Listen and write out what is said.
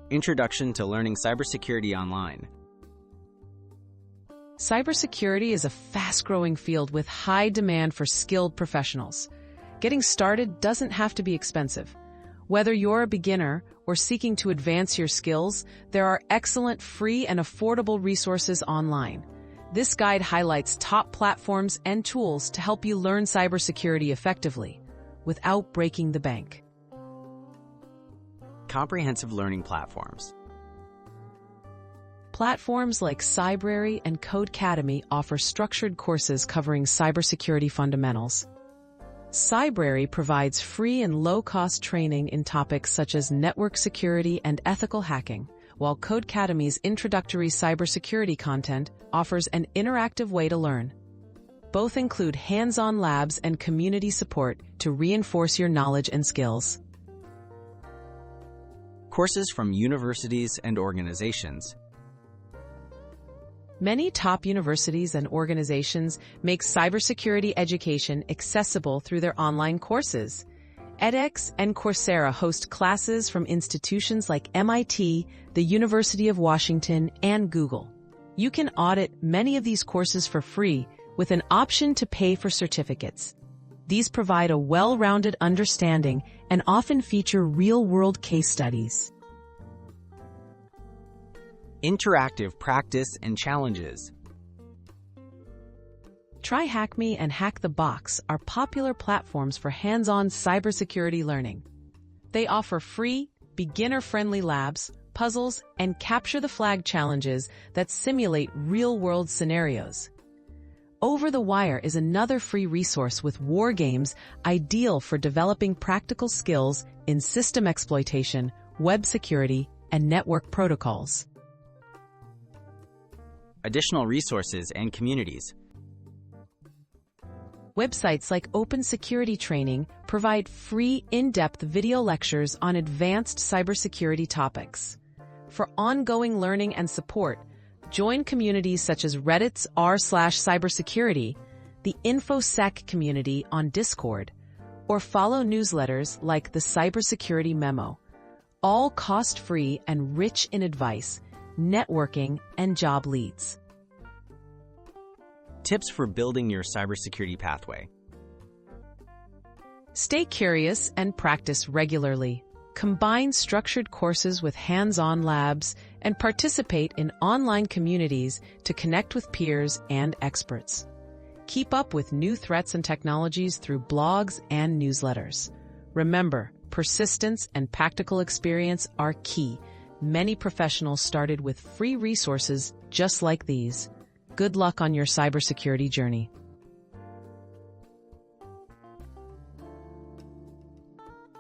Introduction to Learning Cybersecurity Online. Cybersecurity is a fast-growing field with high demand for skilled professionals. Getting started doesn't have to be expensive. Whether you're a beginner or seeking to advance your skills, there are excellent free and affordable resources online. This guide highlights top platforms and tools to help you learn cybersecurity effectively, without breaking the bank. Comprehensive learning platforms. Platforms like Cybrary and Codecademy offer structured courses covering cybersecurity fundamentals. Cybrary provides free and low-cost training in topics such as network security and ethical hacking, while Codecademy's introductory cybersecurity content offers an interactive way to learn. Both include hands-on labs and community support to reinforce your knowledge and skills. Courses from universities and organizations. Many top universities and organizations make cybersecurity education accessible through their online courses. edX and Coursera host classes from institutions like MIT, the University of Washington, and Google. You can audit many of these courses for free with an option to pay for certificates. These provide a well-rounded understanding and often feature real-world case studies. Interactive practice and challenges. Try HackMe and Hack the Box are popular platforms for hands-on cybersecurity learning. They offer free, beginner-friendly labs, puzzles, and capture-the-flag challenges that simulate real-world scenarios. Over the Wire is another free resource with war games ideal for developing practical skills in system exploitation, web security, and network protocols. Additional resources and communities. Websites like Open Security Training provide free, in-depth video lectures on advanced cybersecurity topics. For ongoing learning and support, join communities such as Reddit's r/cybersecurity, the InfoSec community on Discord, or follow newsletters like the Cybersecurity Memo, all cost-free and rich in advice, networking, and job leads. Tips for building your cybersecurity pathway. Stay curious and practice regularly. Combine structured courses with hands-on labs and participate in online communities to connect with peers and experts. Keep up with new threats and technologies through blogs and newsletters. Remember, persistence and practical experience are key. Many professionals started with free resources just like these. Good luck on your cybersecurity journey.